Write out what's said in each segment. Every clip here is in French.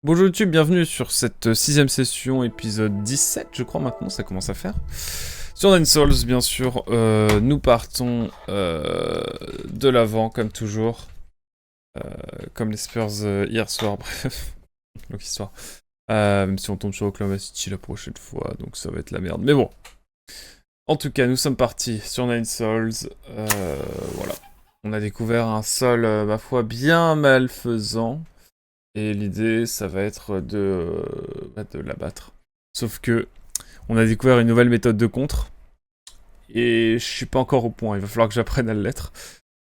Bonjour YouTube, bienvenue sur cette sixième session, épisode 17 je crois maintenant, ça commence à faire. Sur Nine Souls bien sûr, nous partons de l'avant comme toujours. Comme les Spurs hier soir, bref, longue histoire. Même si on tombe sur Oklahoma City la prochaine fois, donc ça va être la merde. Mais bon, en tout cas nous sommes partis sur Nine Souls, voilà. On a découvert un sol, ma foi, bien malfaisant. Et l'idée, ça va être de l'abattre. Sauf que on a découvert une nouvelle méthode de contre. Et je suis pas encore au point, il va falloir que j'apprenne à l'être.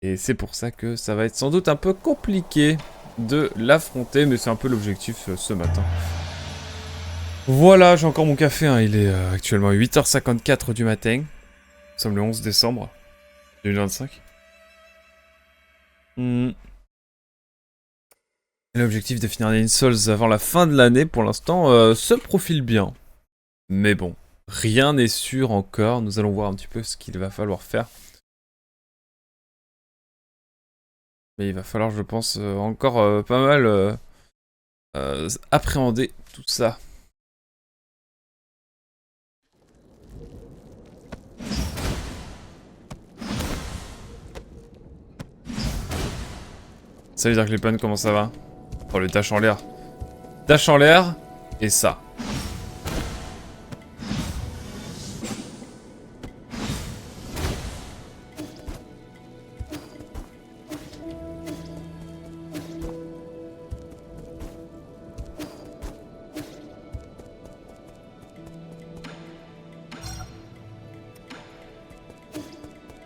Et c'est pour ça que ça va être sans doute un peu compliqué de l'affronter, mais c'est un peu l'objectif ce matin. Voilà, j'ai encore mon café, hein. Il est actuellement 8h54 du matin. Nous sommes le 11 décembre 2025. L'objectif de finir Nine Souls avant la fin de l'année, pour l'instant, se profile bien. Mais bon, rien n'est sûr encore. Nous allons voir un petit peu ce qu'il va falloir faire. Mais il va falloir, je pense, encore pas mal appréhender tout ça. Salut Dark Lipan, comment ça va? Oh, le dash en l'air. Dash en l'air, et ça.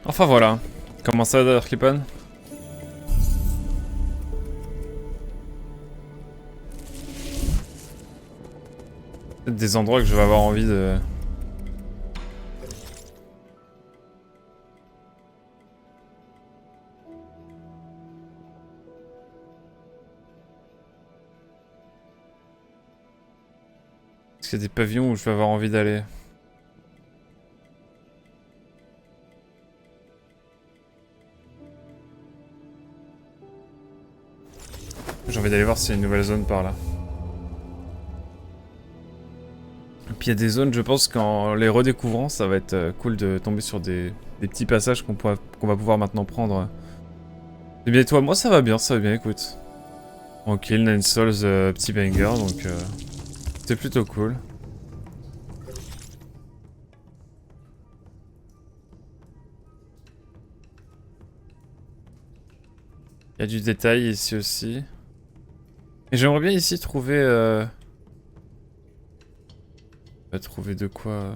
Enfin voilà. Comment ça, Dark Lipan? Peut-être des endroits que je vais avoir envie de... Est-ce qu'il y a des pavillons où je vais avoir envie d'aller? J'ai envie d'aller voir s'il y a une nouvelle zone par là. Et puis il y a des zones, je pense qu'en les redécouvrant, ça va être cool de tomber sur des petits passages qu'on va pouvoir maintenant prendre. Et bien toi, moi ça va bien, écoute. Tranquille, Nine Souls, petit banger, donc c'est plutôt cool. Il y a du détail ici aussi. Et j'aimerais bien ici trouver... trouver de quoi...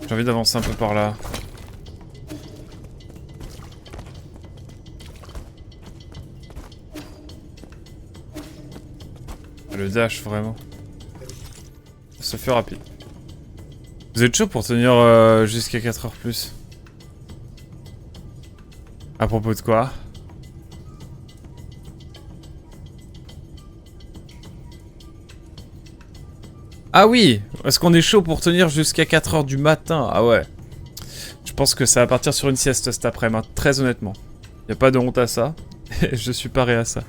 J'ai envie d'avancer un peu par là. Le dash, vraiment. Ça fait rapide. Vous êtes chaud pour tenir jusqu'à 4 heures plus? À propos de quoi? Ah oui! Est-ce qu'on est chaud pour tenir jusqu'à 4 heures du matin? Ah ouais. Je pense que ça va partir sur une sieste cet après-midi, très honnêtement. Y a pas de honte à ça. Je suis paré à ça.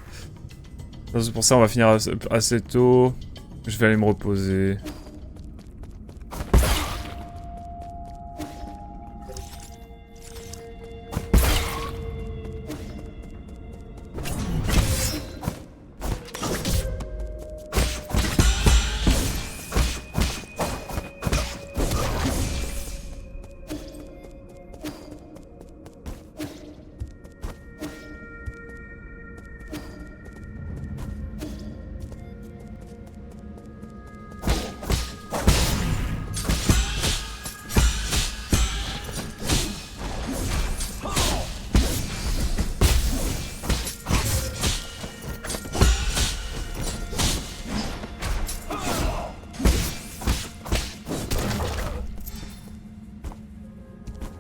C'est pour ça on va finir assez tôt. Je vais aller me reposer.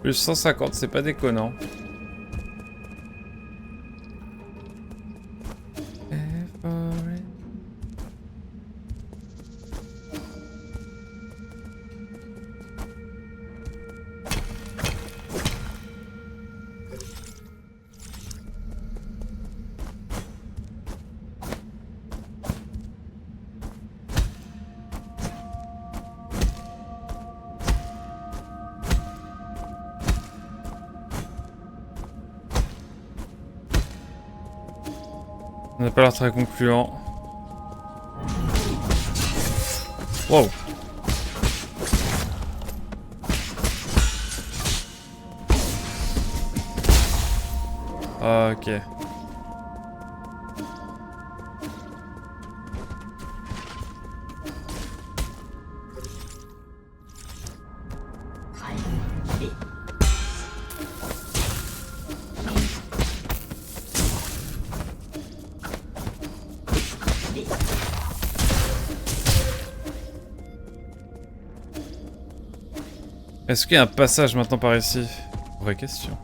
Plus 150, c'est pas déconnant. Ça n'a pas l'air très concluant. Wow. Ok. Est-ce qu'il y a un passage maintenant par ici? Vraie question.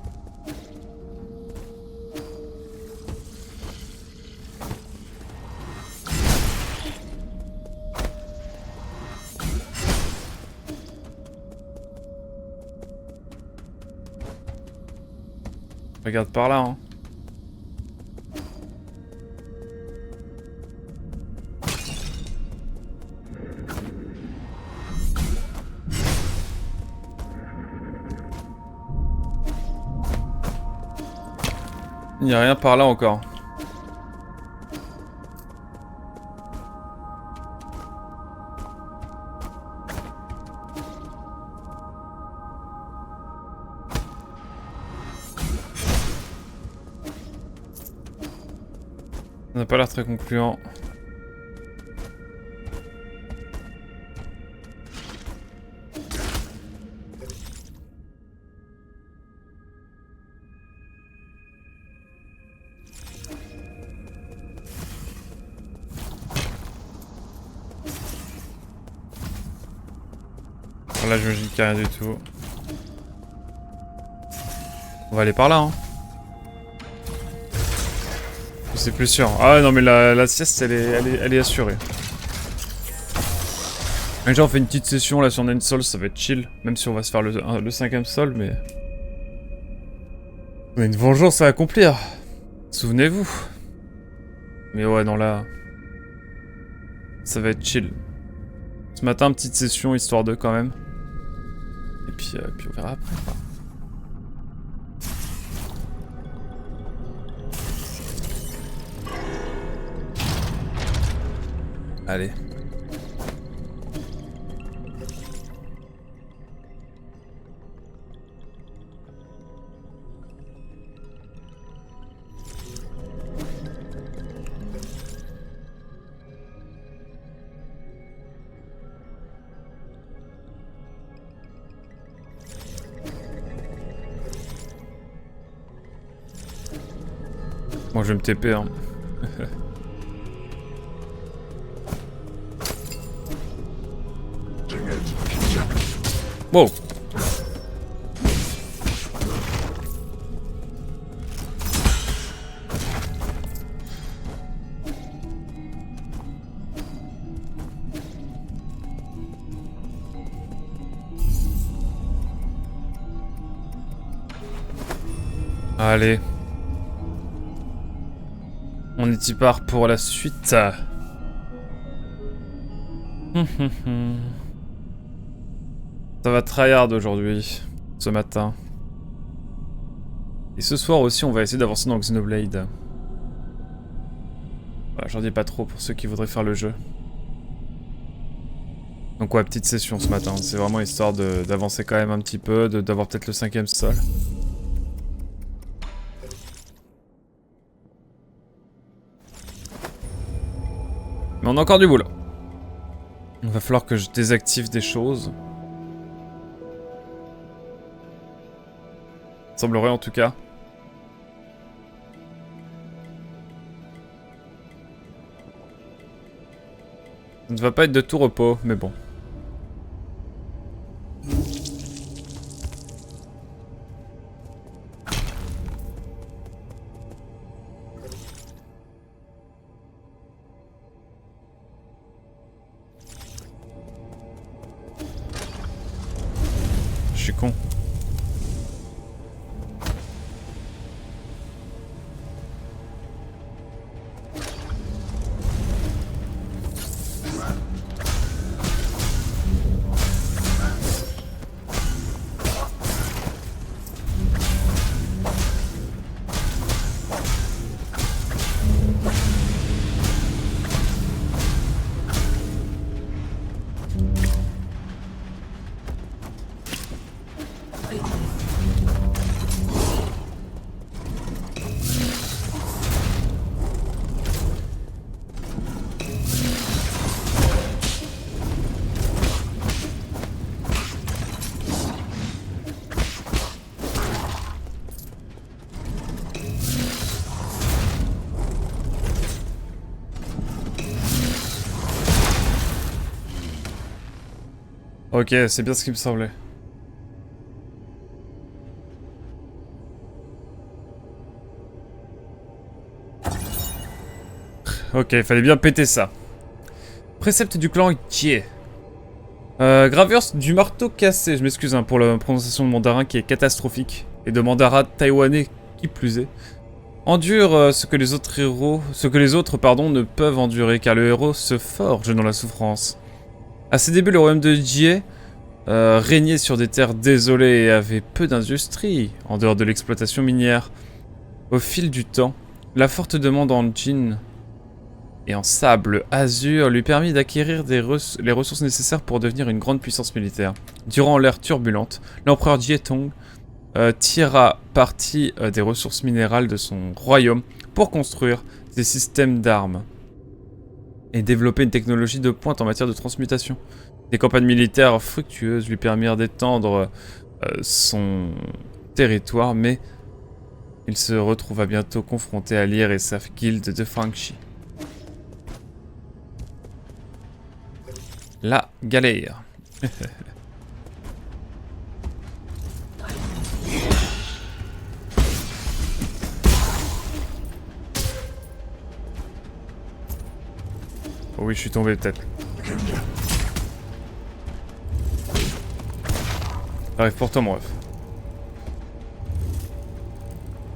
Regarde par là, hein. Il n'y a rien par là encore. Ça n'a pas l'air très concluant. Là, j'imagine qu'il n'y a rien du tout. On va aller par là, hein. C'est plus sûr. Ah non, mais la sieste, elle est assurée. Déjà, on fait une petite session là sur Nine-Soul, ça va être chill. Même si on va se faire le 5ème sol, mais... On a une vengeance à accomplir. Souvenez-vous. Mais ouais, non, là... Ça va être chill. Ce matin, petite session, histoire de quand même. Et puis on verra après, quoi. Allez. Moi je vais me TP, hein. Wow. Allez. On y part pour la suite. Ça va tryhard aujourd'hui, ce matin. Et ce soir aussi, on va essayer d'avancer dans Xenoblade. Voilà, j'en dis pas trop pour ceux qui voudraient faire le jeu. Donc ouais, petite session ce matin. C'est vraiment histoire d'avancer quand même un petit peu, d'avoir peut-être le 5ème sol. Mais on a encore du boulot. Il va falloir que je désactive des choses. Semblerait en tout cas. Ça ne va pas être de tout repos, mais bon. Je suis con. Ok, c'est bien ce qui me semblait. Ok, il fallait bien péter ça. Précepte du clan Kie. Gravure du marteau cassé. Je m'excuse pour la prononciation de mandarin qui est catastrophique. Et de mandarin taïwanais qui plus est. Endure ce que les autres pardon, ne peuvent endurer, car le héros se forge dans la souffrance. À ses débuts, le royaume de Jie régnait sur des terres désolées et avait peu d'industrie, en dehors de l'exploitation minière. Au fil du temps, la forte demande en jean et en sable azur lui permit d'acquérir les ressources nécessaires pour devenir une grande puissance militaire. Durant l'ère turbulente, l'empereur Jietong tira parti des ressources minérales de son royaume pour construire des systèmes d'armes et développer une technologie de pointe en matière de transmutation. Des campagnes militaires fructueuses lui permirent d'étendre son territoire, mais il se retrouva bientôt confronté à Lyre et sa guilde de Fangshi. La galère. Oh oui, je suis tombé peut-être. J'arrive pour toi, mon ref.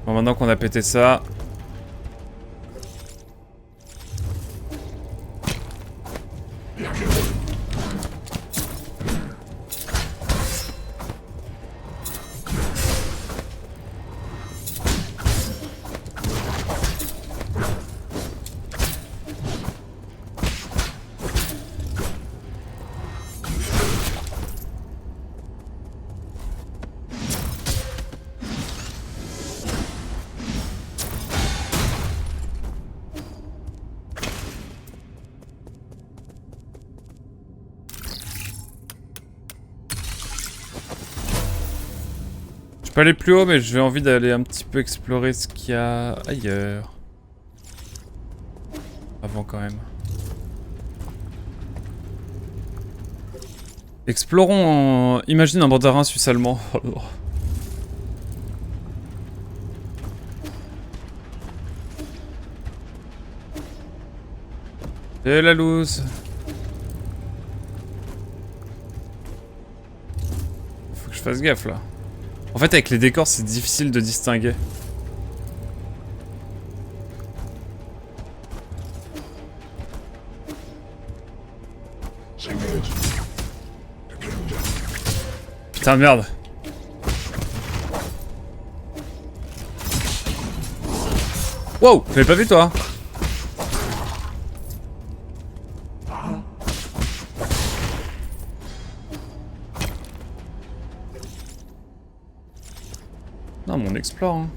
Bon, maintenant qu'on a pété ça... Je peux aller plus haut, mais j'ai envie d'aller un petit peu explorer ce qu'il y a ailleurs. Avant quand même. Explorons en... Imagine un mandarin suisse-allemand. Et la loose. Faut que je fasse gaffe là. En fait, avec les décors, c'est difficile de distinguer. Putain, merde. Wow, j'avais pas vu toi. Non, mais on explore. Hein.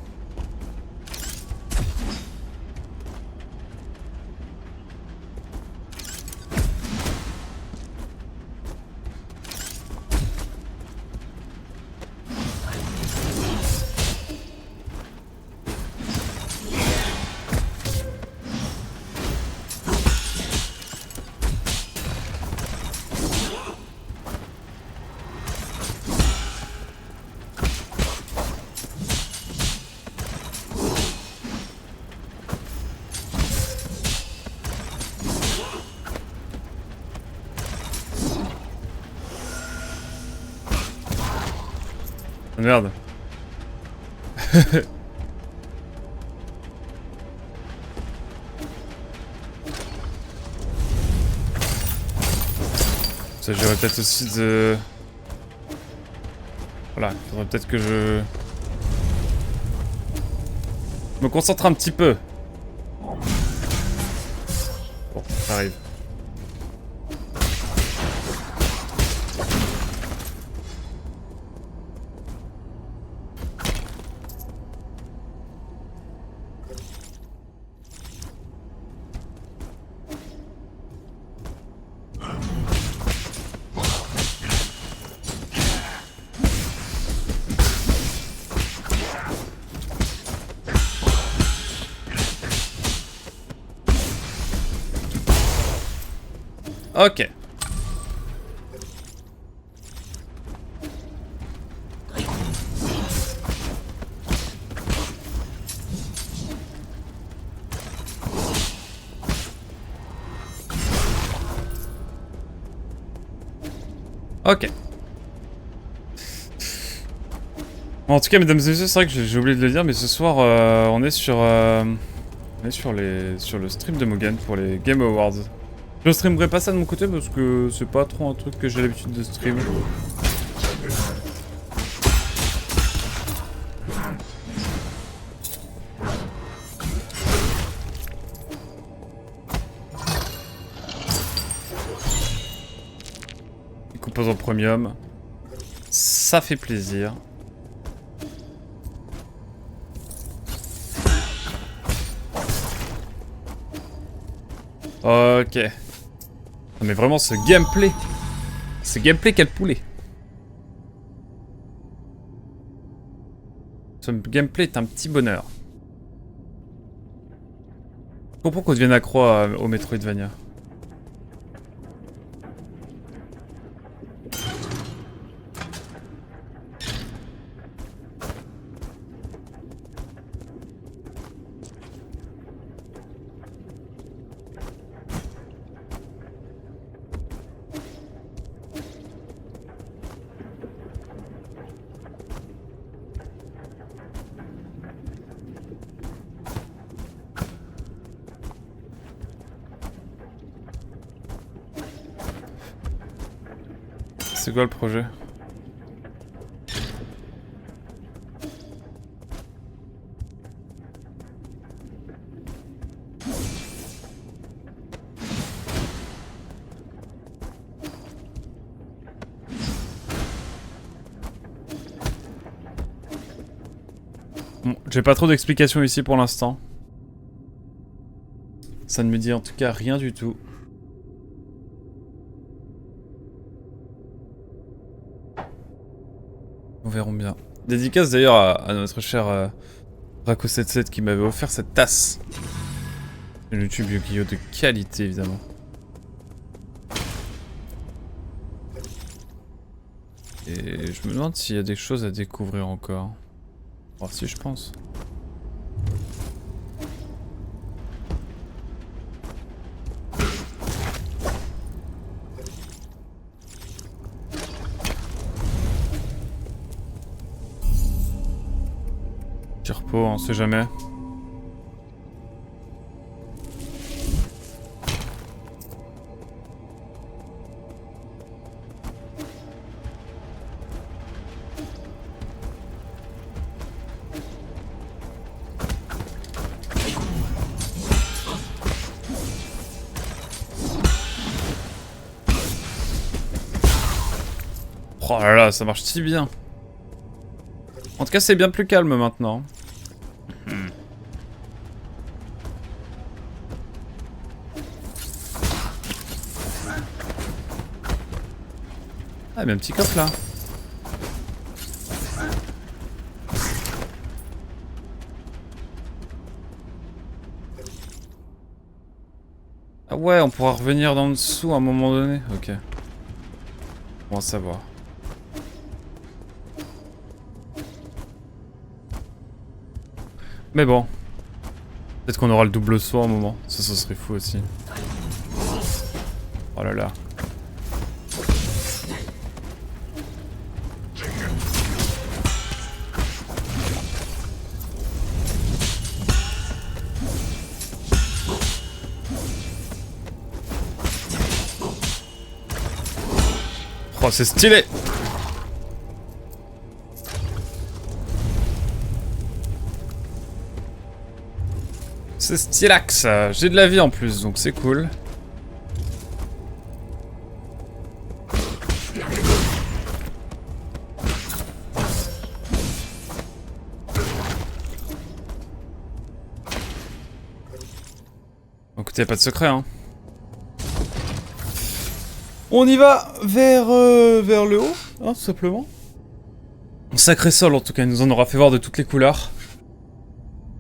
Merde. Ça j'aurais peut-être aussi de... Voilà, il faudrait peut-être que je... me concentre un petit peu. Bon, ça arrive. Ok. Ok. Bon, en tout cas, mesdames et messieurs, c'est vrai que j'ai oublié de le dire, mais ce soir, on est sur le stream de Mogan pour les Game Awards. Je streamerai pas ça de mon côté parce que c'est pas trop un truc que j'ai l'habitude de stream. Composant premium, ça fait plaisir. Ok. Non mais vraiment ce gameplay quel poulet. Ce gameplay est un petit bonheur. Je comprends qu'on devienne accro au Metroidvania. C'est quoi le projet? Bon, j'ai pas trop d'explications ici pour l'instant. Ça ne me dit en tout cas rien du tout. Nous verrons bien. Dédicace d'ailleurs à notre cher Rako77 qui m'avait offert cette tasse. Une YouTube Yu-Gi-Oh de qualité évidemment. Et je me demande s'il y a des choses à découvrir encore. Bon, si je pense. Petit repos, on sait jamais. Oh là là, ça marche si bien. En tout cas, c'est bien plus calme maintenant. Ah, mais un petit coffre là. Ah ouais, on pourra revenir dans dessous à un moment donné. Ok. Bon à savoir. Mais bon. Peut-être qu'on aura le double saut à un moment. Ça serait fou aussi. Oh là là. Oh, c'est stylé! C'est stylax! J'ai de la vie en plus, donc c'est cool. Écoutez, y'a pas de secret, hein. On y va vers le haut, hein, tout simplement. Un sacré sol, en tout cas, il nous en aura fait voir de toutes les couleurs.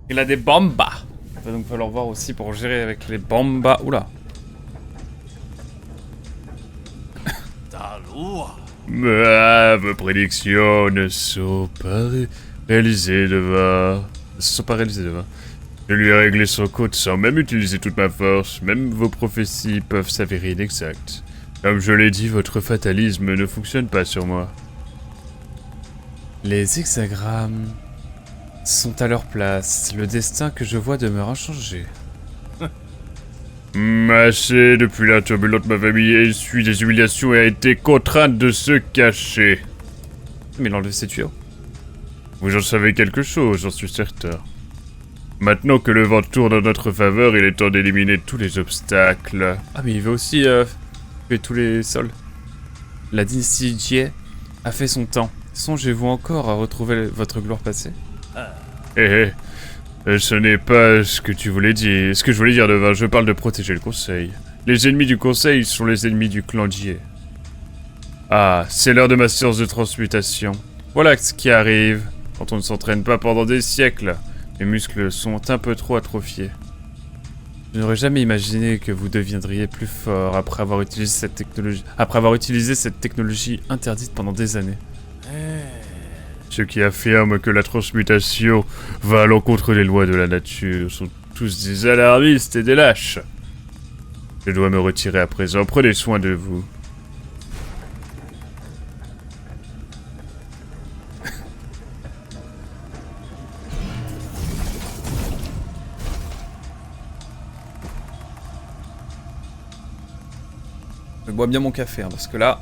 Il a des bombas. Il va donc falloir voir aussi pour gérer avec les bombas. Oula. Vos prédictions ne sont pas réalisées devant. Je lui ai réglé son code sans même utiliser toute ma force. Même vos prophéties peuvent s'avérer inexactes. Comme je l'ai dit, votre fatalisme ne fonctionne pas sur moi. Les hexagrammes sont à leur place. Le destin que je vois demeure inchangé. Assez, depuis la turbulente ma famille a essuyé des humiliations et a été contrainte de se cacher. Mais l'enlever ses tuyaux. Vous en savez quelque chose, j'en suis certain. Maintenant que le vent tourne en notre faveur, il est temps d'éliminer tous les obstacles. Ah mais il veut aussi tuer tous les sols. La dynastie Jie a fait son temps. Songez-vous encore à retrouver votre gloire passée? Ce n'est pas ce que tu voulais dire. Ce que je voulais dire, Devin, je parle de protéger le conseil. Les ennemis du conseil sont les ennemis du clan Jie. Ah, c'est l'heure de ma séance de transmutation. Voilà ce qui arrive quand on ne s'entraîne pas pendant des siècles. Mes muscles sont un peu trop atrophiés. Je n'aurais jamais imaginé que vous deviendriez plus fort après avoir utilisé cette technologie interdite pendant des années. Ceux qui affirment que la transmutation va à l'encontre des lois de la nature sont tous des alarmistes et des lâches. Je dois me retirer à présent, prenez soin de vous. Je bois bien mon café, hein, parce que là...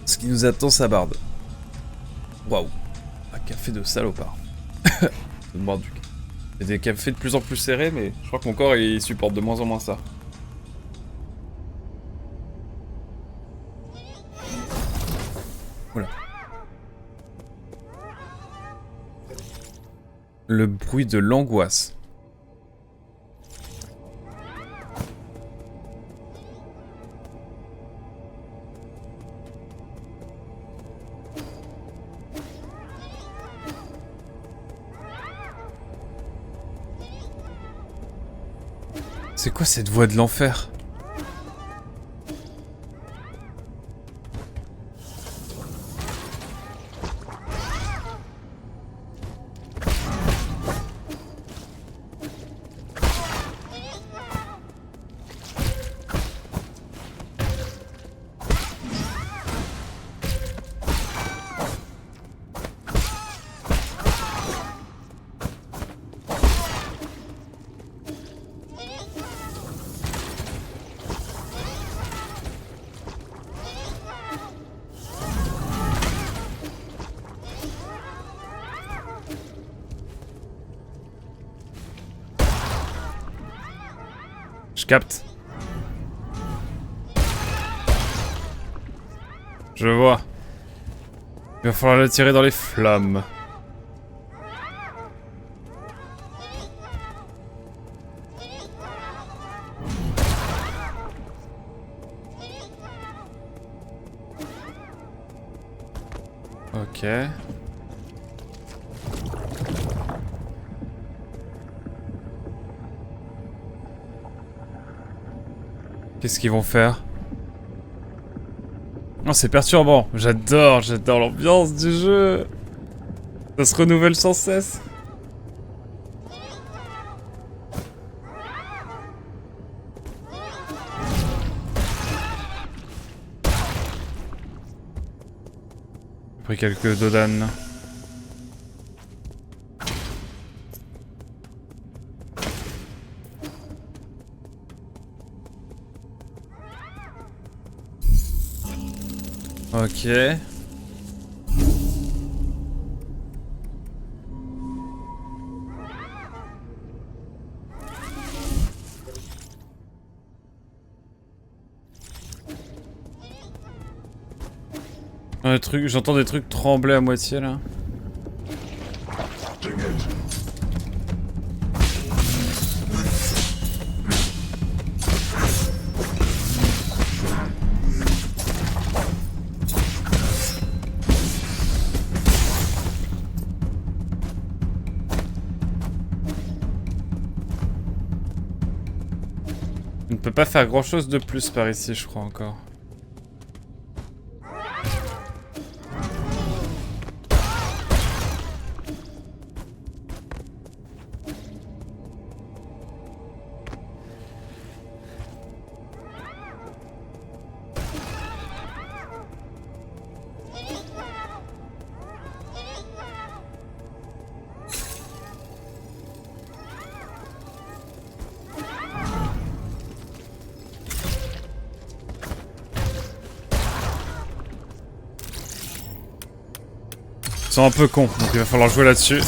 Ce qui nous attend, ça barde. Waouh. Un café de salopard. De boire du... Il y a des cafés de plus en plus serrés, mais je crois que mon corps, il supporte de moins en moins ça. Voilà. Le bruit de l'angoisse. C'est quoi cette voix de l'enfer? Je capte. Je vois. Il va falloir le tirer dans les flammes. Ok. Qu'est-ce qu'ils vont faire? Oh, c'est perturbant. J'adore l'ambiance du jeu. Ça se renouvelle sans cesse. J'ai pris quelques dodanes. Ok. J'entends des trucs trembler à moitié là. On ne peut pas faire grand chose de plus par ici, je crois encore. Ils sont un peu cons, donc il va falloir jouer là-dessus.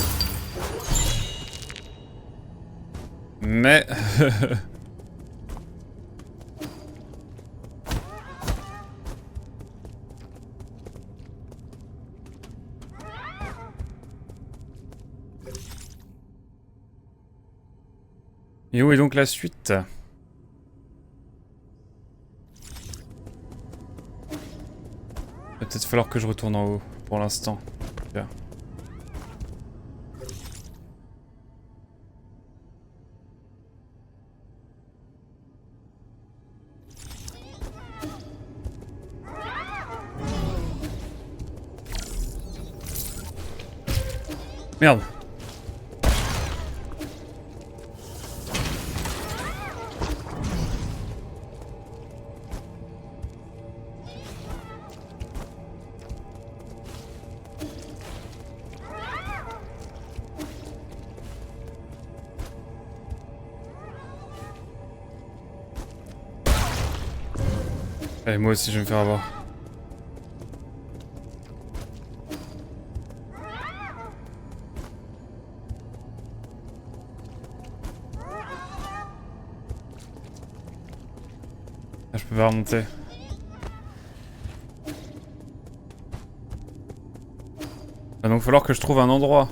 Mais... Et où est donc la suite? Il va peut-être falloir que je retourne en haut, pour l'instant. Merde. Allez, moi aussi je vais me faire avoir. Ah, je peux pas remonter. Va donc falloir que je trouve un endroit.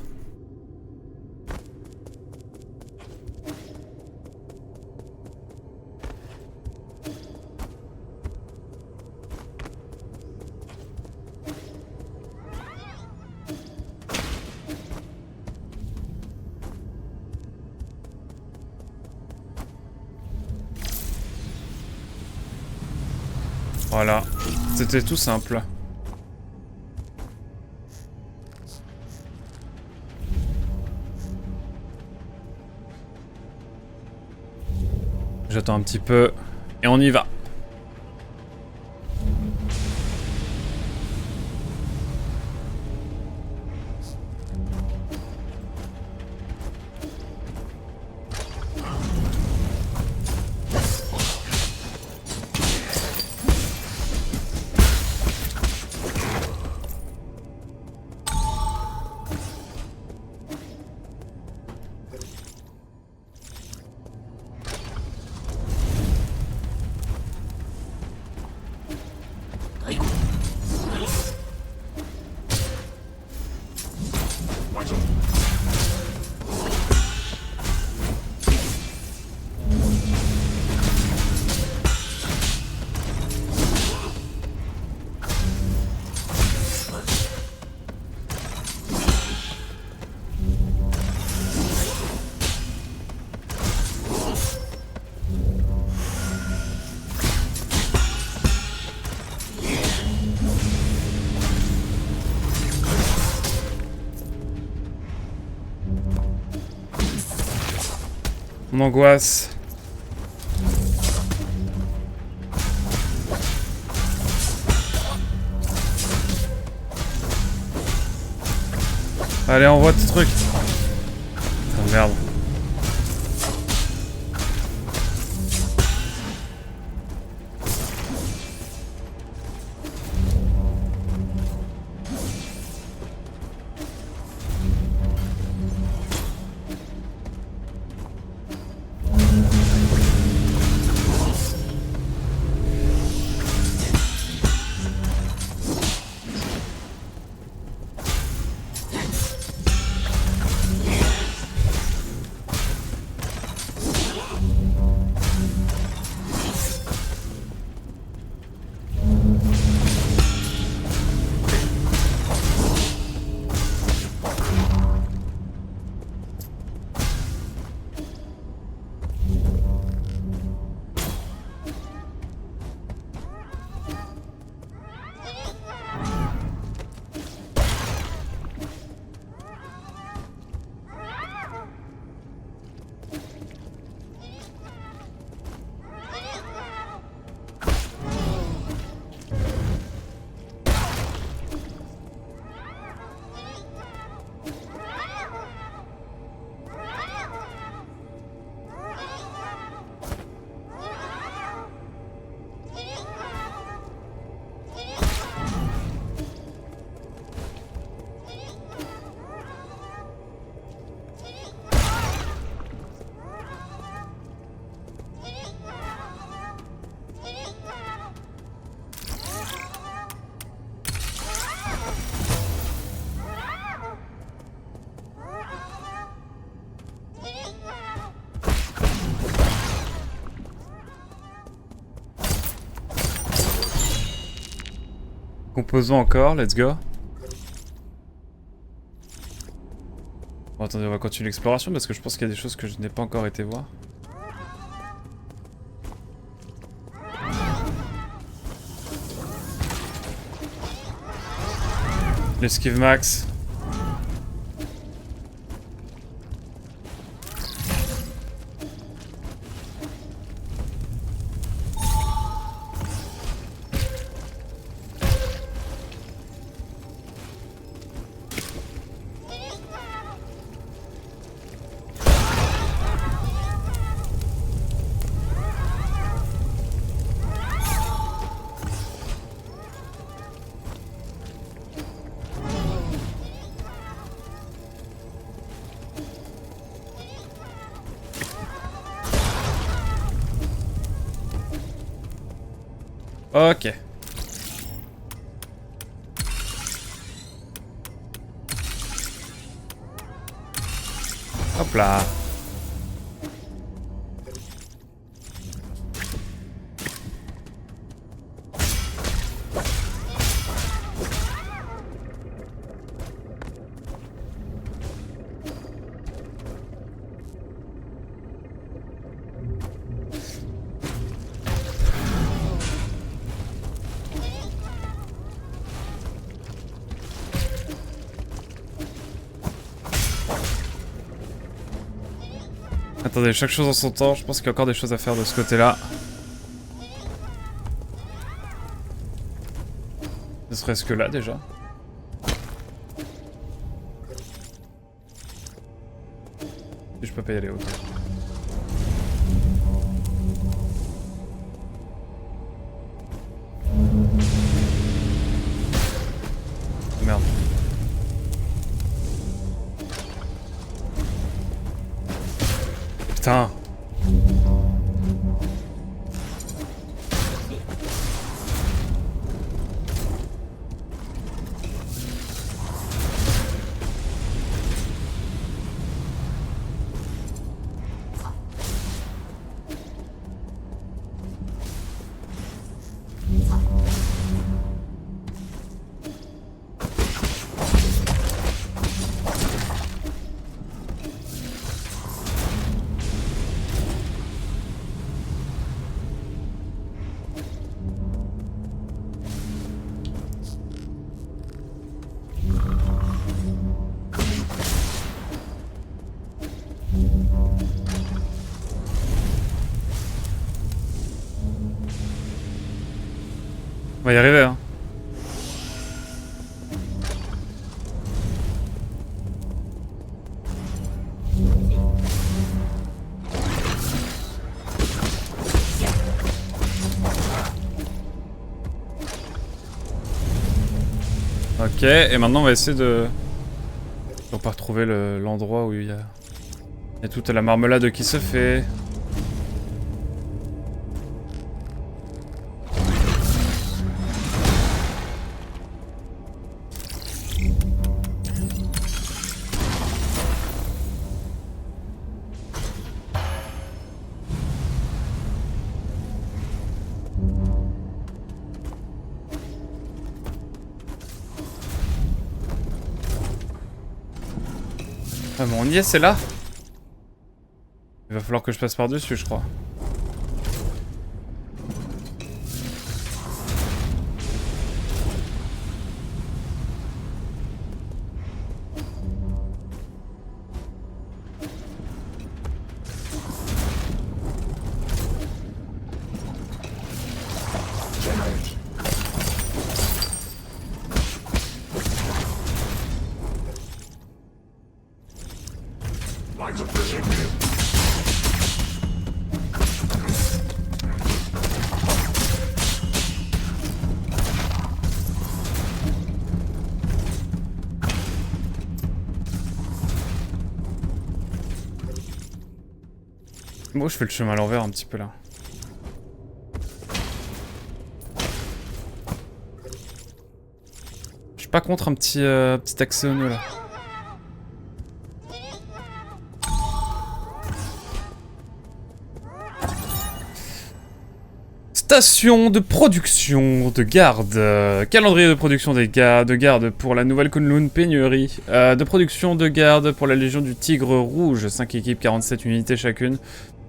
Voilà, c'était tout simple. J'attends un petit peu et on y va. Mon angoisse. Allez, envoie tes trucs. Oh merde. Composons encore, let's go. Bon, attendez, on va continuer l'exploration parce que je pense qu'il y a des choses que je n'ai pas encore été voir. L'esquive max. Ok. Hop là. Attendez, chaque chose en son temps, je pense qu'il y a encore des choses à faire de ce côté-là. Ne serait-ce que là déjà. Si je peux pas y aller, ok. Merde. Putain. On va y arriver, hein. Ok, et maintenant on va essayer de... On va retrouver l'endroit où il y a toute la marmelade qui se fait. Ah bon, on y est, c'est là. Il va falloir que je passe par-dessus, je crois. Moi, je fais le chemin à l'envers un petit peu là. Je suis pas contre un petit accès au nœud là. Station de production de garde. Calendrier de production de garde pour la nouvelle Kunlun pénurie. De production de garde pour la Légion du Tigre Rouge. 5 équipes, 47 unités chacune.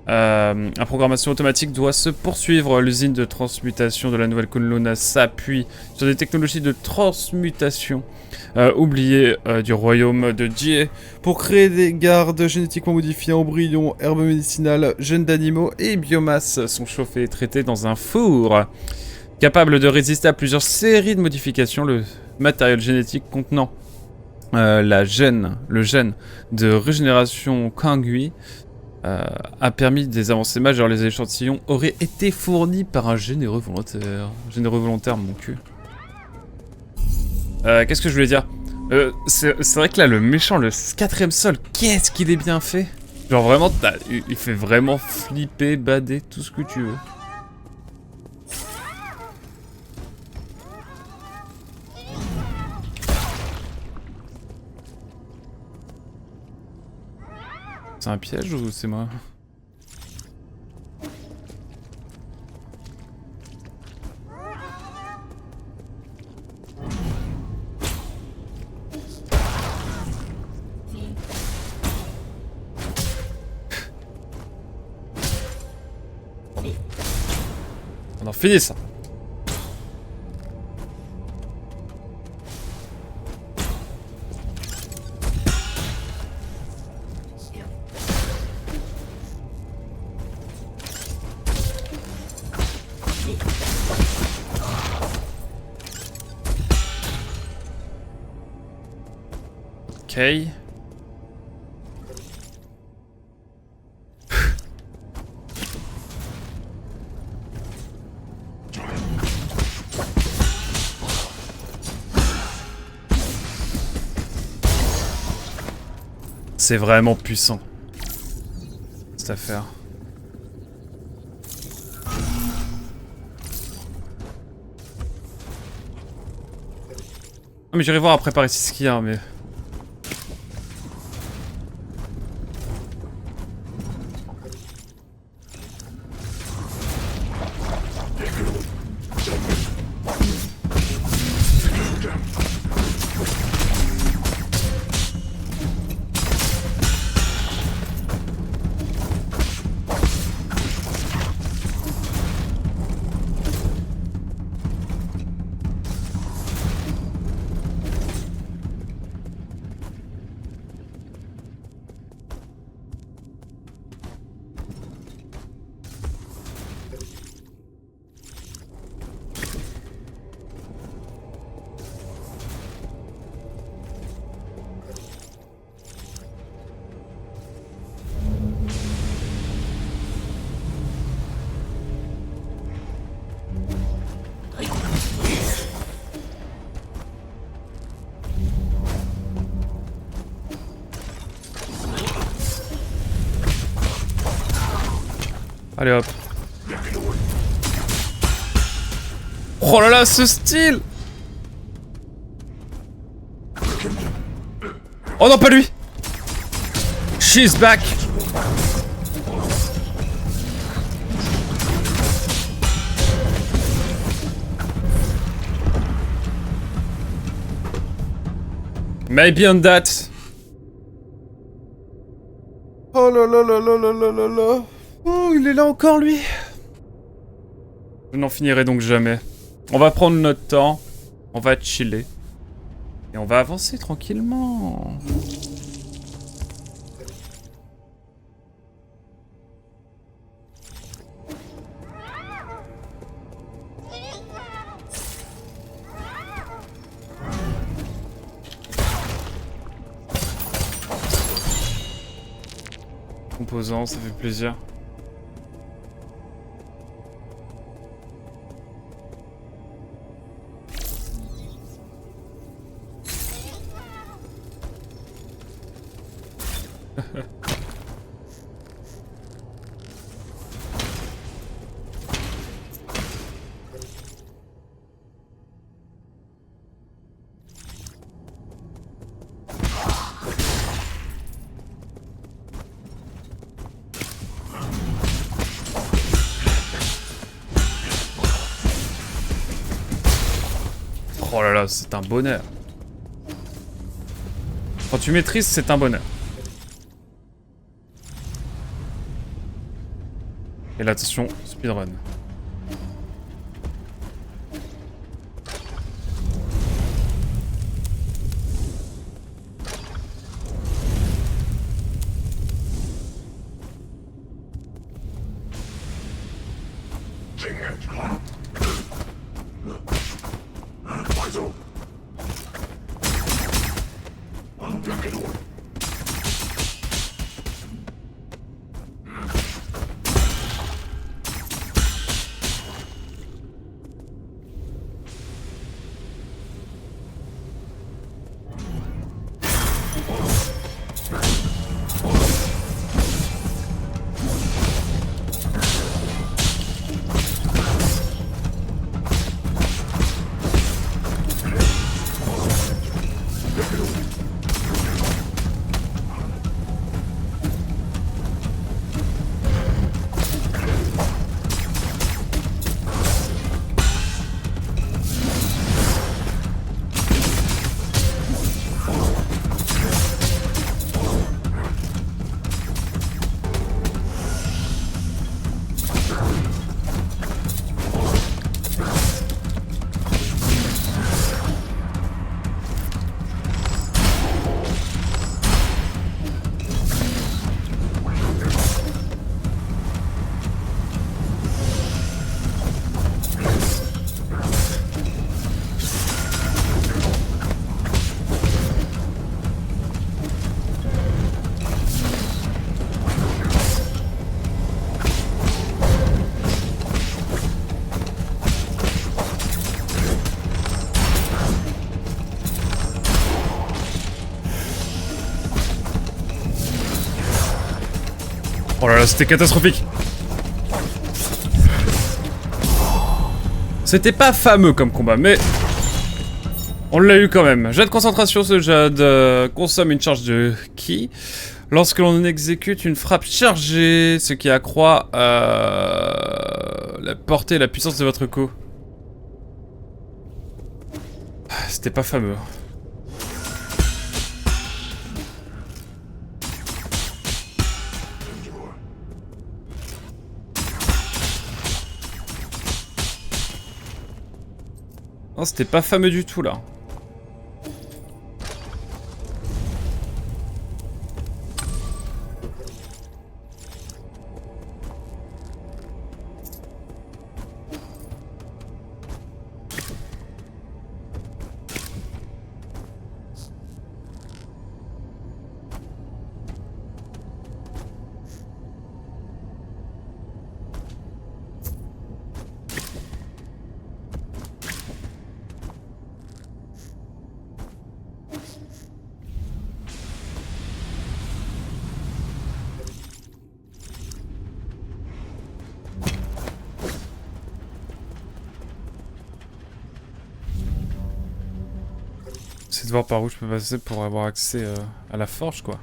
La programmation automatique doit se poursuivre. L'usine de transmutation de la nouvelle Kunlun s'appuie sur des technologies de transmutation oubliées du royaume de Jie pour créer des gardes génétiquement modifiés, embryons, herbes médicinales, gènes d'animaux et biomasse sont chauffés et traités dans un four. Capable de résister à plusieurs séries de modifications, le matériel génétique contenant le gène de régénération Kangui a permis des avancées majeures. Les échantillons auraient été fournis par un généreux volontaire. Généreux volontaire, mon cul. Qu'est-ce que je voulais dire? C'est vrai que là, le méchant, le 4ème sol, qu'est-ce qu'il est bien fait. Genre vraiment, il fait vraiment flipper, bader, tout ce que tu veux. C'est un piège ou c'est moi? On en finit ça. Ok. C'est vraiment puissant, cette affaire. Ah mais j'irai voir après par ici ce qu'il y a, mais... Allez hop. Oh là là, ce style! Oh non, pas lui! She's back! Maybe on that. Oh là là là là là là là là. Oh, il est là encore, lui. Je n'en finirai donc jamais. On va prendre notre temps. On va chiller. Et on va avancer tranquillement. Composants, ça fait plaisir. c'est un bonheur. Quand tu maîtrises, c'est un bonheur. Et là, attention, speedrun. Oh là là, c'était catastrophique. C'était pas fameux comme combat, mais on l'a eu quand même. Jet de concentration, ce Jade consomme une charge de ki. Lorsque l'on exécute une frappe chargée, ce qui accroît la portée et la puissance de votre coup. C'était pas fameux. Non, c'était pas fameux du tout là. C'est de voir par où je peux passer pour avoir accès à la forge, quoi.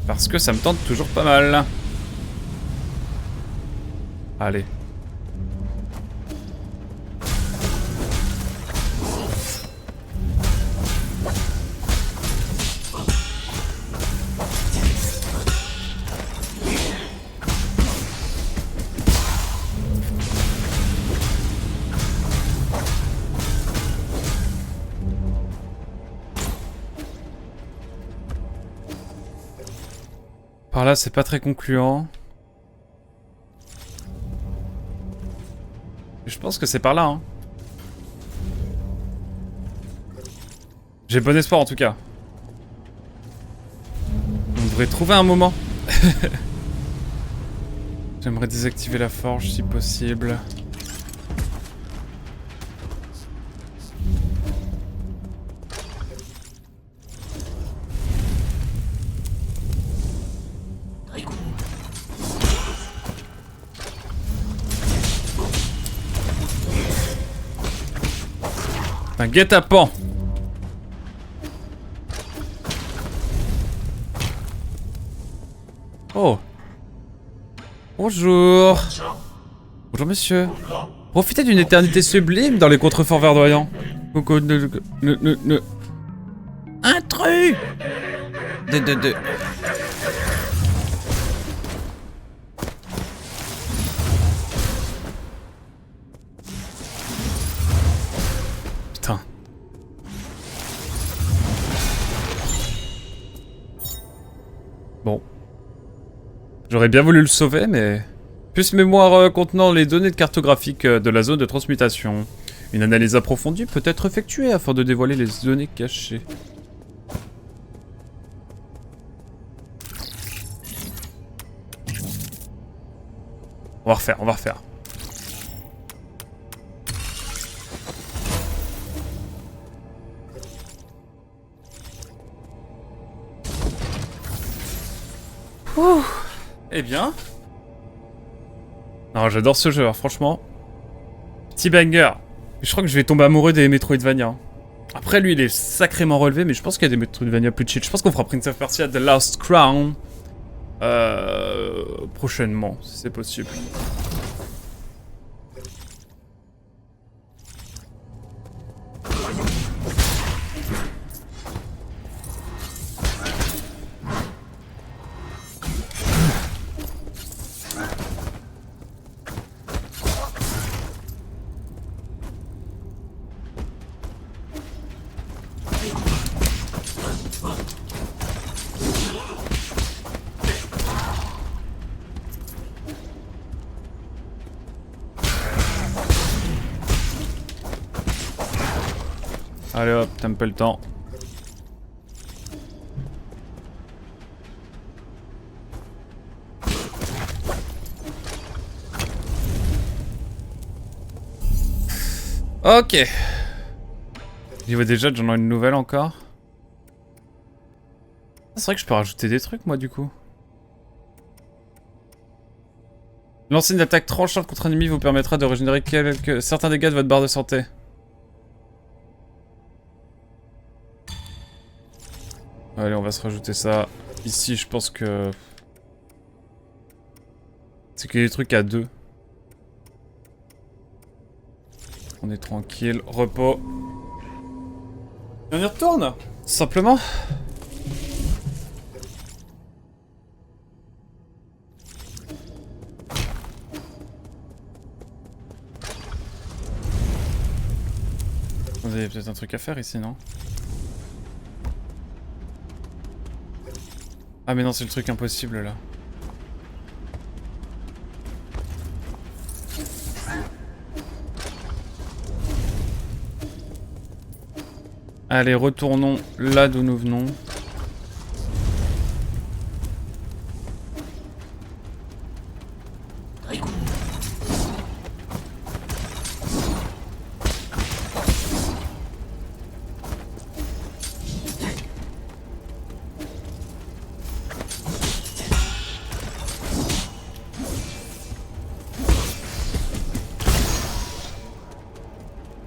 Parce que ça me tente toujours pas mal. Allez. Par là, c'est pas très concluant. Je pense que c'est par là, hein. J'ai bon espoir en tout cas. On devrait trouver un moment. J'aimerais désactiver la forge si possible. Un guet-apens. Oh. Bonjour. Bonjour monsieur. Profitez d'une éternité sublime dans les contreforts verdoyants. Intrus. De. Putain. Bon. J'aurais bien voulu le sauver, mais... Puce mémoire contenant les données cartographiques de la zone de transmutation. Une analyse approfondie peut être effectuée afin de dévoiler les données cachées. On va refaire, on va refaire. Ouh. Eh bien... Non, j'adore ce jeu, hein, franchement. Petit banger. Je crois que je vais tomber amoureux des Metroidvania. Après, lui, il est sacrément relevé, mais je pense qu'il y a des Metroidvania plus chill. Je pense qu'on fera Prince of Persia The Last Crown. Prochainement, si c'est possible. Allez hop, t'as un peu le temps. Ok. Je vois déjà, j'en ai une nouvelle encore. C'est vrai que je peux rajouter des trucs, moi, du coup. Lancer une attaque tranchante contre un ennemi vous permettra de régénérer certains dégâts de votre barre de santé. Allez, on va se rajouter ça. Ici, je pense que... C'est qu'il y a des trucs à 2. On est tranquille. Repos. Et on y retourne, simplement. Vous avez peut-être un truc à faire ici, non? Ah mais non, c'est le truc impossible là. Allez, retournons là d'où nous venons.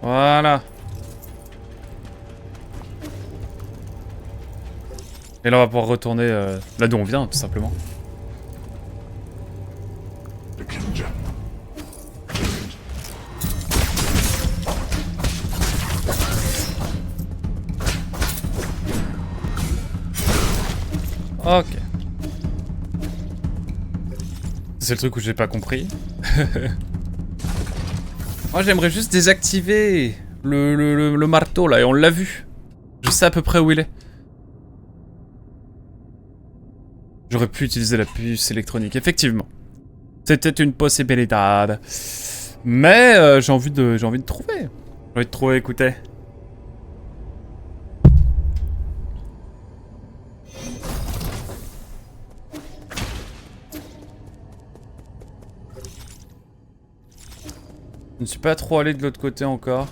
Voilà. Et là on va pouvoir retourner là d'où on vient tout simplement. Ok. C'est le truc où j'ai pas compris. Moi j'aimerais juste désactiver le marteau là et on l'a vu. Je sais à peu près où il est. J'aurais pu utiliser la puce électronique, effectivement. C'était une possibilité. Mais j'ai envie de trouver. J'ai envie de trouver, écoutez. Je ne suis pas trop allé de l'autre côté encore.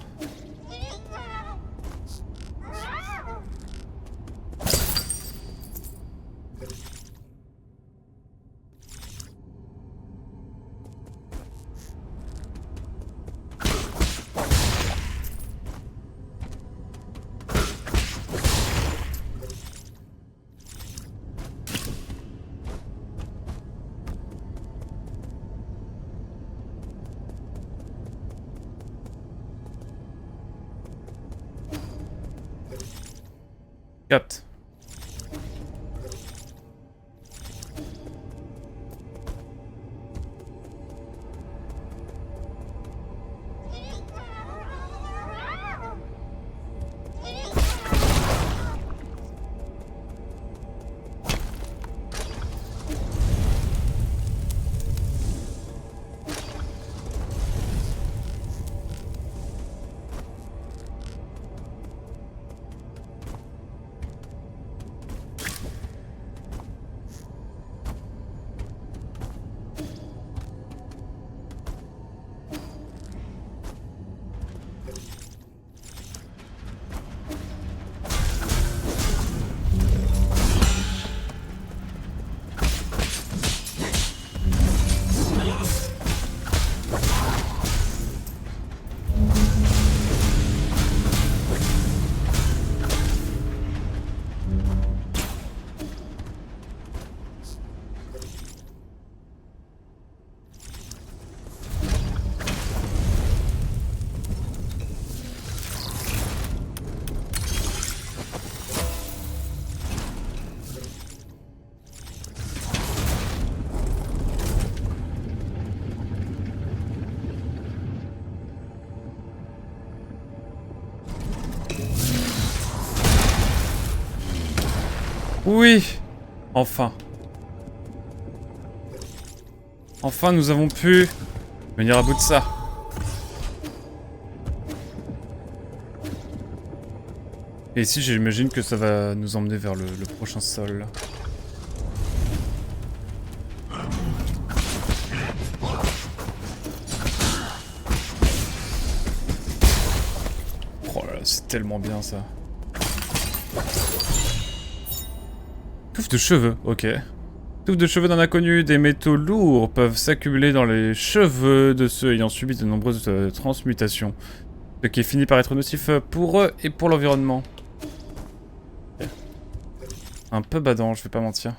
Capte. Oui! Enfin. Enfin, nous avons pu venir à bout de ça. Et ici, j'imagine que ça va nous emmener vers le prochain sol. Oh là là, c'est tellement bien ça. Touffe de cheveux, ok. Touffe de cheveux d'un inconnu, des métaux lourds peuvent s'accumuler dans les cheveux de ceux ayant subi de nombreuses transmutations. Ce qui finit par être nocif pour eux et pour l'environnement. Okay. Un peu badant, je vais pas mentir.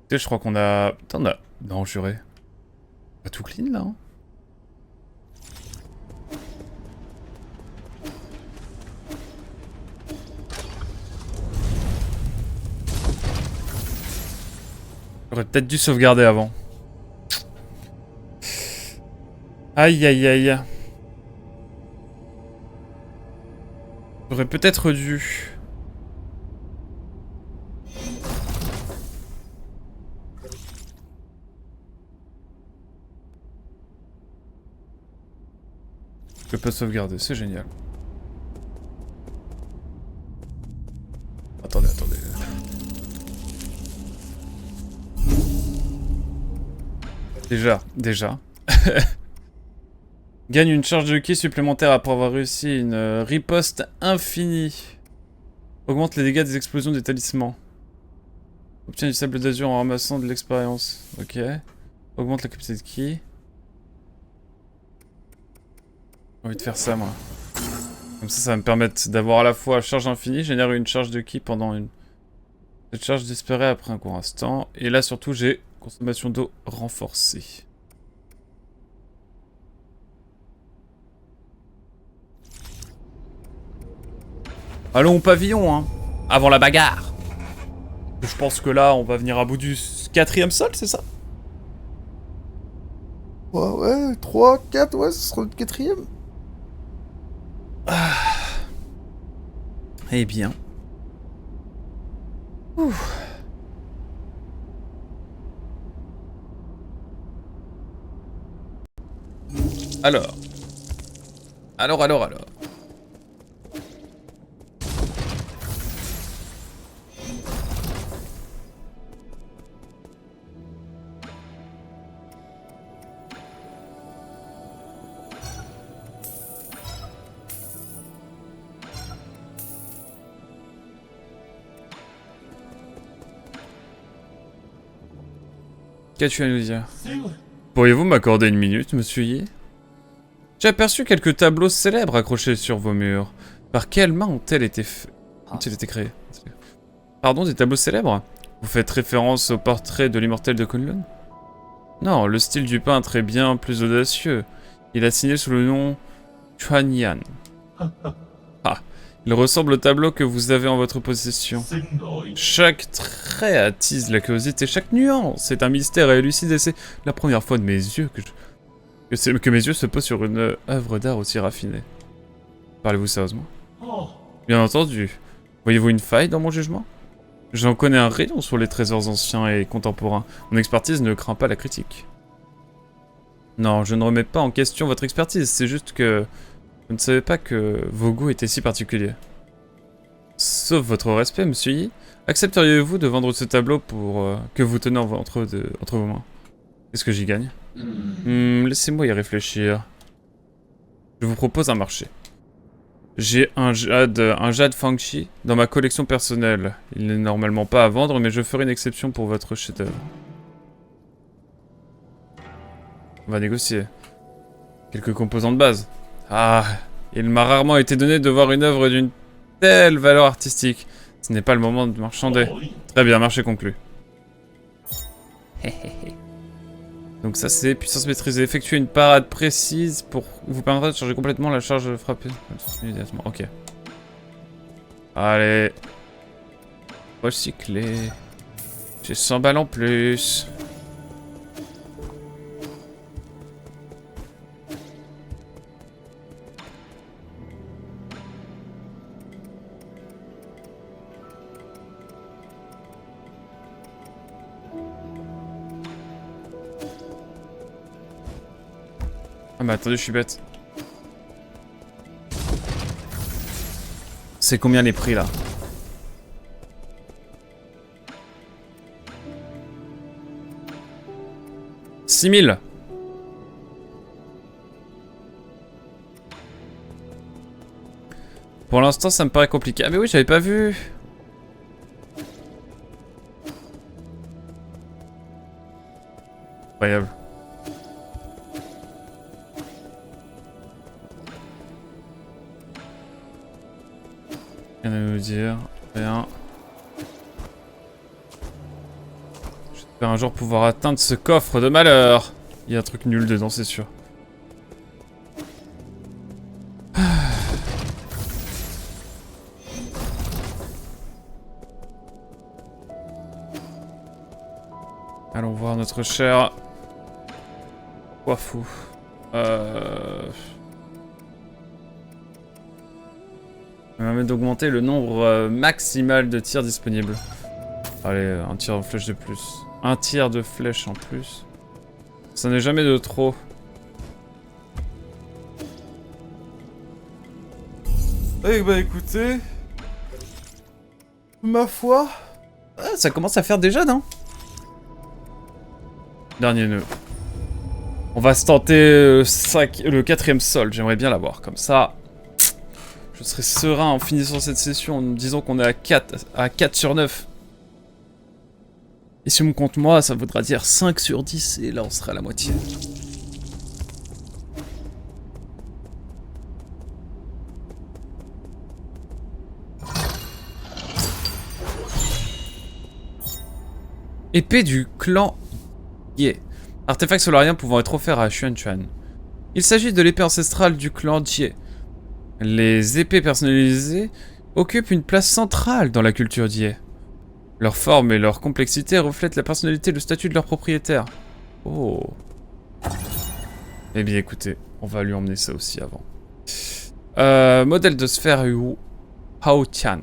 Tu sais, je crois qu'on a... Putain, on a... Non, juré. Pas tout clean là, hein. J'aurais peut-être dû sauvegarder avant. Aïe aïe aïe. J'aurais peut-être dû. Je peux pas sauvegarder, c'est génial. Attendez, attendez. Déjà. Gagne une charge de ki supplémentaire après avoir réussi une riposte infinie. Augmente les dégâts des explosions des talismans. Obtient du sable d'azur en ramassant de l'expérience. Ok. Augmente la capacité de ki. J'ai envie de faire ça, moi. Comme ça va me permettre d'avoir à la fois charge infinie, génère une charge de ki pendant une... Cette charge disparaît après un court instant. Et là, surtout, j'ai consommation d'eau renforcée. Allons au pavillon, hein. Avant la bagarre. Je pense que là, on va venir à bout du 4e sol, c'est ça? Ouais, 3, 4, ouais, ce sera le 4e. Ah. Eh bien. Ouf. Alors. Qu'as-tu à nous dire? Pourriez-vous m'accorder une minute, monsieur Yi? J'ai aperçu quelques tableaux célèbres accrochés sur vos murs. Par quelles mains ont-elles été créés? Pardon, des tableaux célèbres? Vous faites référence au portrait de l'immortel de Kunlun? Non, le style du peintre est bien plus audacieux. Il a signé sous le nom Chuan Yan. Ah, Il ressemble au tableau que vous avez en votre possession. Chaque trait attise la curiosité, chaque nuance est un mystère et élucide, et c'est la première fois de mes yeux que mes yeux se posent sur une œuvre d'art aussi raffinée. Parlez-vous sérieusement? Bien entendu. Voyez-vous une faille dans mon jugement? J'en connais un rayon sur les trésors anciens et contemporains. Mon expertise ne craint pas la critique. Non, je ne remets pas en question votre expertise, c'est juste que je ne savais pas que vos goûts étaient si particuliers. Sauf votre respect, monsieur Yi, accepteriez-vous de vendre ce tableau pour que vous tenez entre vos mains? Qu'est-ce que j'y gagne? Laissez-moi y réfléchir. Je vous propose un marché. J'ai un jade Fangxi dans ma collection personnelle. Il n'est normalement pas à vendre, mais je ferai une exception pour votre chef-d'œuvre. On va négocier. Quelques composants de base. Ah, il m'a rarement été donné de voir une œuvre d'une telle valeur artistique. Ce n'est pas le moment de marchander. Très bien, marché conclu. Donc ça c'est puissance maîtrisée. Effectuer une parade précise pour vous permettre de charger complètement la charge frappée. Immédiatement, ok. Allez. Recycler. J'ai 100 balles en plus. Ah mais attendez, je suis bête. C'est combien les prix là? 6000. Pour l'instant ça me paraît compliqué. Ah mais oui, j'avais pas vu. Incroyable. Rien à nous dire, rien. J'espère un jour pouvoir atteindre ce coffre de malheur. Il y a un truc nul dedans, c'est sûr. Allons voir notre cher Wafou. Ça va permettre d'augmenter le nombre maximal de tirs disponibles. Allez, un tir de flèche de plus. Un tir de flèche en plus. Ça n'est jamais de trop. Eh bah écoutez... Ma foi... Ah, ça commence à faire déjà, non? Dernier nœud. On va se tenter le 4ème sol. J'aimerais bien l'avoir. Comme ça, je serai serein en finissant cette session en me disant qu'on est à 4 sur 9. Et si on me compte moi, ça voudra dire 5 sur 10 et là on sera à la moitié. Épée du clan Jie. Artefact solarien pouvant être offert à Xuan Xuan. Il s'agit de l'épée ancestrale du clan Jie. Les épées personnalisées occupent une place centrale dans la culture Jie. Leur forme et leur complexité reflètent la personnalité et le statut de leur propriétaire. Oh. Eh bien écoutez, on va lui emmener ça aussi avant. Modèle de sphère Hao Tian.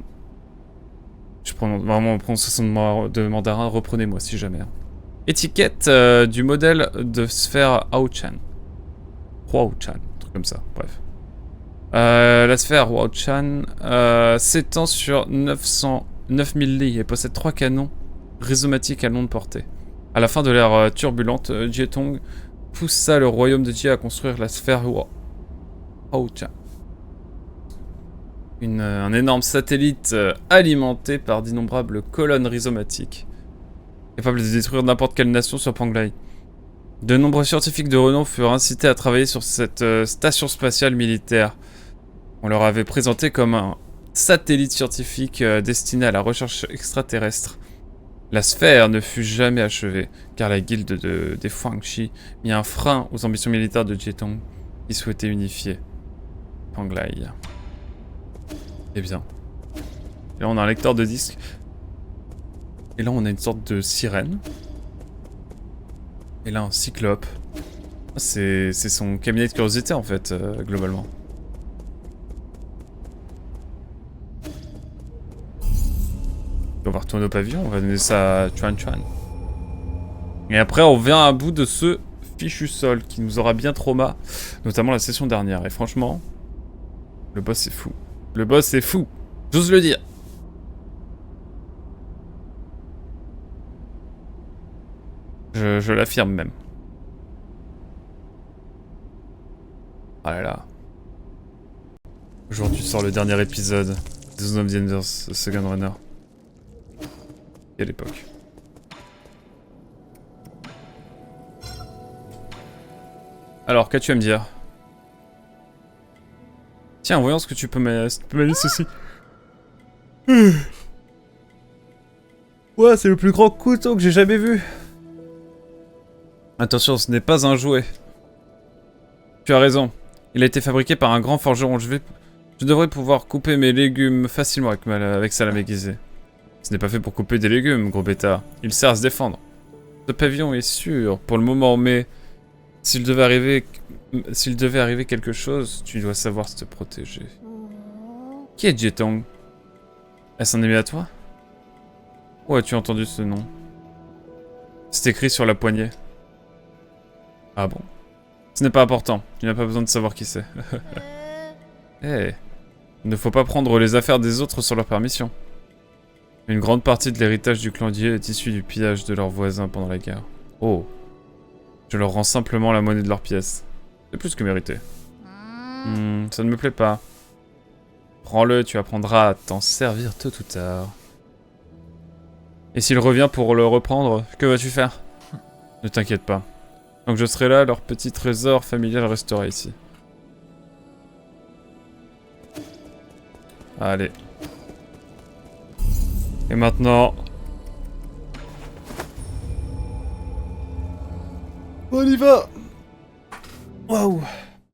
Je prononce vraiment en prononciation de mandarin, reprenez-moi si jamais. Étiquette du modèle de sphère Hao Chan. Hao Chan, un truc comme ça, bref. La sphère Hao Chan s'étend sur 9000 lits et possède 3 canons rhizomatiques à longue portée. À la fin de l'ère turbulente, Jietong poussa le royaume de Jie à construire la sphère Hao Chan. Un énorme satellite alimenté par d'innombrables colonnes rhizomatiques, capable de détruire n'importe quelle nation sur Panglai. De nombreux scientifiques de renom furent incités à travailler sur cette station spatiale militaire. On leur avait présenté comme un satellite scientifique destiné à la recherche extraterrestre. La sphère ne fut jamais achevée, car la guilde des Fangxi mit un frein aux ambitions militaires de Jietong, qui souhaitait unifier Panglai. Eh bien. Et là, on a un lecteur de disques. Et là, on a une sorte de sirène. Et là, un cyclope. C'est son cabinet de curiosité, en fait, globalement. On va retourner au pavillon, on va donner ça à Chuan Chuan. Et après, on vient à bout de ce fichu sol qui nous aura bien trauma, notamment la session dernière. Et franchement, le boss est fou. Le boss est fou, j'ose le dire. Je l'affirme même. Ah là là. Aujourd'hui sort le dernier épisode de Zone of the Enders, Second Runner. Quelle époque. Alors, qu'as-tu à me dire? Tiens, voyons ce que tu peux m'aider ceci. Ouais, c'est le plus grand couteau que j'ai jamais vu. Attention, ce n'est pas un jouet. Tu as raison. Il a été fabriqué par un grand forgeron. Je devrais pouvoir couper mes légumes facilement avec ça lame aiguisée. Ce n'est pas fait pour couper des légumes, gros bêta. Il sert à se défendre. Ce pavillon est sûr pour le moment, mais s'il devait arriver quelque chose, tu dois savoir se protéger. Qui est Jetong? Est-ce un ennemi à toi? Où as-tu entendu ce nom? C'est écrit sur la poignée. Ah bon? Ce n'est pas important. Tu n'as pas besoin de savoir qui c'est. Eh, il ne faut pas prendre les affaires des autres sans leur permission. Une grande partie de l'héritage du clan Dieu est issue du pillage de leurs voisins pendant la guerre. Oh. Je leur rends simplement la monnaie de leurs pièces. C'est plus que mérité. Ça ne me plaît pas. Prends-le, tu apprendras à t'en servir tôt ou tard. Et s'il revient pour le reprendre, que vas-tu faire? Ne t'inquiète pas. Donc je serai là, leur petit trésor familial restera ici. Allez. Et maintenant... On y va. Waouh.